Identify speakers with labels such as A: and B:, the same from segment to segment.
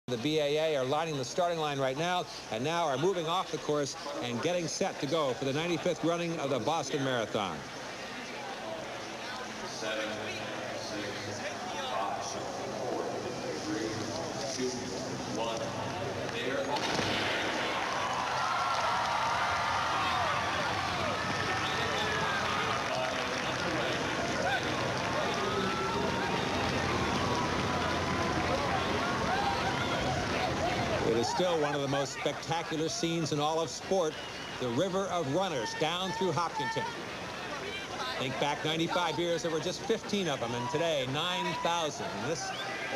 A: The BAA are lining the starting line right now, and now are moving off the course and getting set to go for the 95th running of the Boston Marathon.
B: 7, 6, 5, 4, 3, 2, 1.
A: It is still one of the most spectacular scenes in all of sport, the river of runners down through Hopkinton. Think back 95 years, there were just 15 of them, and today 9,000. And this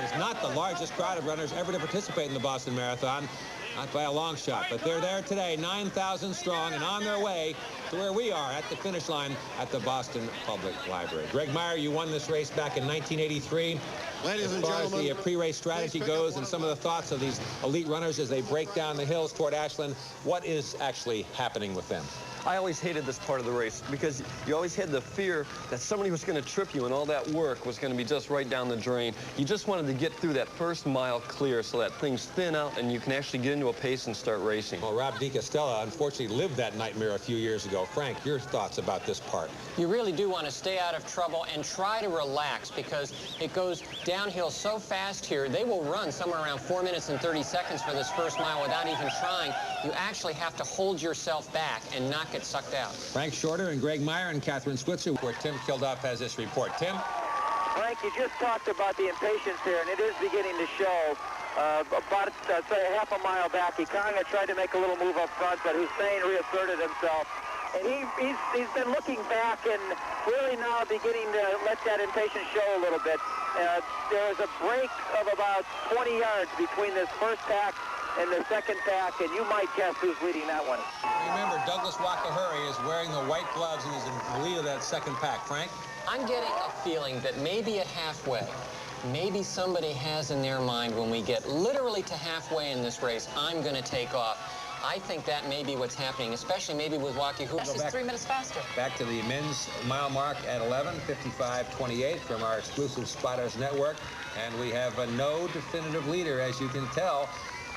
A: is not the largest crowd of runners ever to participate in the Boston Marathon, not by a long shot, but they're there today, 9,000 strong, and on their way to where we are at the finish line at the Boston Public Library. Greg Meyer, you won this race back in 1983.
C: Ladies and
A: gentlemen, as far as the pre-race strategy goes and some of the thoughts of these elite runners as they break down the hills toward Ashland, what is actually happening with them?
D: I always hated this part of the race because you always had the fear that somebody was going to trip you and all that work was going to be just right down the drain. You just wanted to get through that first mile clear so that things thin out and you can actually get into a pace and start racing.
A: Well, Rob DiCastella unfortunately lived that nightmare a few years ago. Frank, your thoughts about this part?
E: You really do want to stay out of trouble and try to relax because it goes downhill so fast here. They will run somewhere around 4 minutes and 30 seconds for this first mile without even trying. You actually have to hold yourself back and not get sucked out.
A: Frank Shorter and Greg Meyer and Catherine Switzer, where Tim Kilduff has this report. Tim?
F: Frank, you just talked about the impatience here, and it is beginning to show. About, say, a half a mile back, he kind of tried to make a little move up front, but Hussein reasserted himself. And he's been looking back and really now beginning to let that impatience show a little bit. There's a break of about 20 yards between this first pack and the second pack, and you might guess who's leading that one.
A: Remember, Douglas Wakahuri is wearing the white gloves and he's in the lead of that second pack. Frank?
E: I'm getting a feeling that maybe at halfway, maybe somebody has in their mind when we get literally to halfway in this race, I'm going to take off. I think that may be what's happening, especially maybe with Wakahuri.
G: That's just 3 minutes faster.
A: Back to the men's mile mark at 11:55:28 from our exclusive Spotters Network. And we have no definitive leader, as you can tell,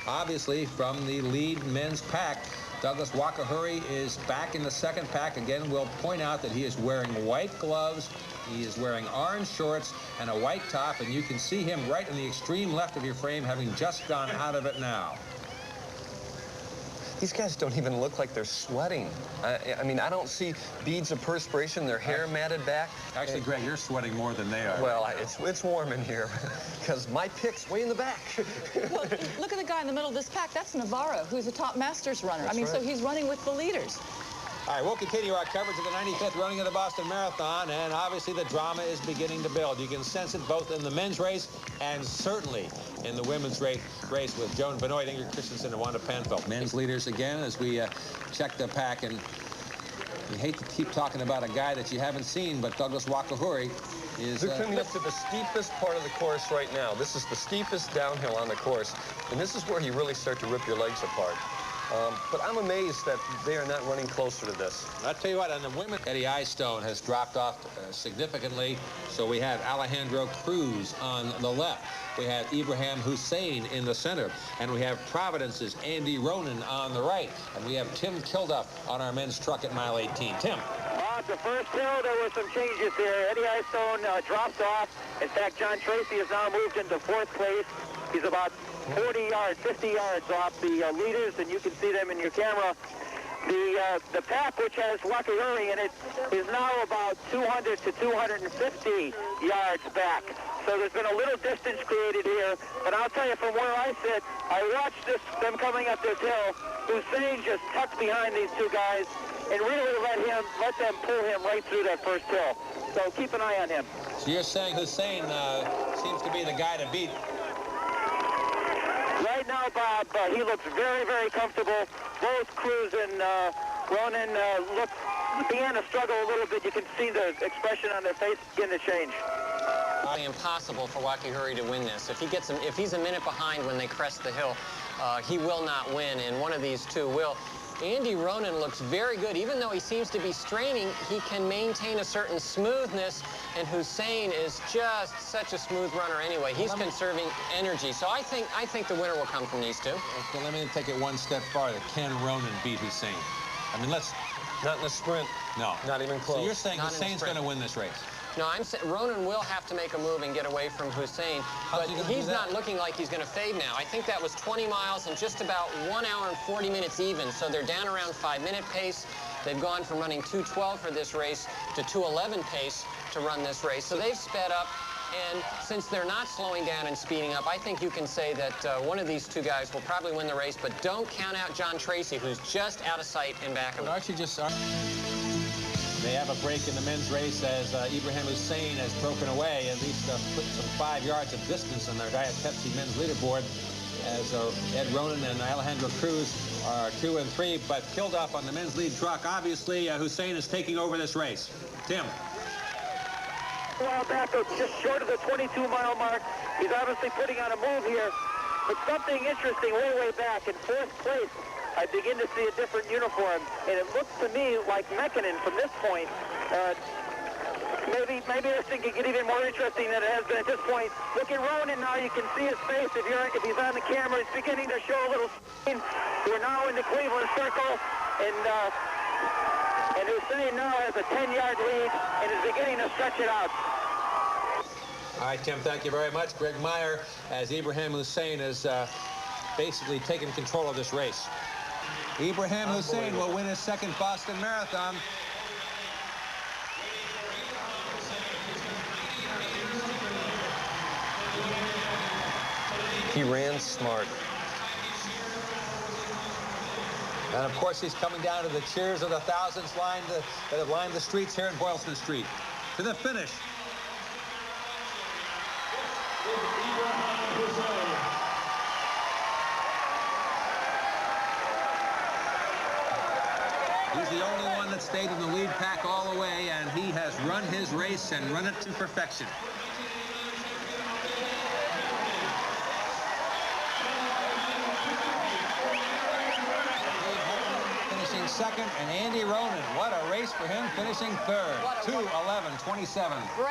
A: obviously, from the lead men's pack. Douglas Wakahuri is back in the second pack. Again, we'll point out that he is wearing white gloves. He is wearing orange shorts and a white top, and you can see him right in the extreme left of your frame, having just gone out of it now.
D: These guys don't even look like they're sweating. I mean, I don't see beads of perspiration, their hair matted back.
A: Actually, Greg, you're sweating more than they are.
D: Well, it's warm in here because my pick's way in the back.
G: Well, look at the guy in the middle of this pack. That's Navarro, who's a top Masters runner.
D: That's
G: I mean,
D: right.
G: So he's running with the leaders.
A: All right, we'll continue our coverage of the 95th running of the Boston Marathon, and obviously the drama is beginning to build. You can sense it both in the men's race and certainly in the women's race with Joan Benoit, Ingrid Christensen, and Wanda Panfeld. Men's leaders again as we check the pack, and you hate to keep talking about a guy that you haven't seen, but Douglas Wakahuri is...
D: They're coming up to the steepest part of the course right now. This is the steepest downhill on the course, and this is where you really start to rip your legs apart. But I'm amazed that they are not running closer to this.
A: I'll tell you what, on the women, Eddie Eyestone has dropped off significantly. So we have Alejandro Cruz on the left. We have Ibrahim Hussein in the center. And we have Providence's Andy Ronan on the right. And we have Tim Kilduff on our men's truck at mile 18. Tim.
F: At the first hill, there were some changes here. Eddie Eyestone dropped off. In fact, John Tracy has now moved into 4th place. He's about 40 yards, 50 yards off the leaders, and you can see them in your camera. The pack, which has Wakahuri in it, is now about 200 to 250 yards back. So there's been a little distance created here, but I'll tell you, from where I sit, I watched them coming up this hill. Hussein just tucked behind these two guys and really let them pull him right through that first hill. So keep an eye on him.
A: So you're saying Hussein seems to be the guy to beat?
F: Right now, Bob, he looks very, very comfortable. Both Cruz and Ronan began to struggle a little bit. You can see the expression on their face begin to change.
E: It's impossible for Wakahuri to win this. If he's a minute behind when they crest the hill, he will not win, and one of these two will. Andy Ronan looks very good. Even though he seems to be straining, he can maintain a certain smoothness, and Hussein is just such a smooth runner anyway. He's conserving energy. So I think the winner will come from these two.
A: Okay, let me take it one step farther. Can Ronan beat Hussein? I mean, let's...
D: Not in a sprint.
A: No.
D: Not even close.
A: So you're saying
E: Not in a
A: Hussein's
E: sprint.
A: going to win this race?
E: No, I'm saying Ronan will have to make a move and get away from Hussein, but he's not looking like he's going to fade now. I think that was 20 miles and just about 1 hour and 40 minutes even, so they're down around 5-minute pace. They've gone from running 2:12 for this race to 2:11 pace to run this race, so they've sped up. And since they're not slowing down and speeding up, I think you can say that one of these two guys will probably win the race, but don't count out John Tracy, who's just out of sight and back of him.
A: Aren't you just... They have a break in the men's race as Ibrahim Hussein has broken away, at least put some 5 yards of distance on their Diet Pepsi men's leaderboard, as Ed Ronan and Alejandro Cruz are 2 and 3, but killed off on the men's lead truck. Obviously, Hussein is taking over this race. Tim.
F: Well, back just short of the 22-mile mark. He's obviously putting on a move here. But something interesting way back in 4th place, I begin to see a different uniform, and it looks to me like Mekonnen from this point. Maybe this thing could get even more interesting than it has been at this point. Look at Ronan now. You can see his face if he's on the camera. He's beginning to show a little. We're now in the Cleveland Circle, and Hussein now has a 10-yard lead and is beginning to stretch it out.
A: All right, Tim, thank you very much. Greg Meyer, as Ibrahim Hussein has basically taken control of this race. Ibrahim Hussein will win his 2nd Boston Marathon.
D: He ran smart.
A: And, of course, he's coming down to the cheers of the thousands that have lined the streets here in Boylston Street. To the finish. He's the only one that stayed in the lead pack all the way, and he has run his race and run it to perfection. Finishing 2nd, and Andy Ronan, what a race for him, finishing 3rd. 2:11:27.
G: Great.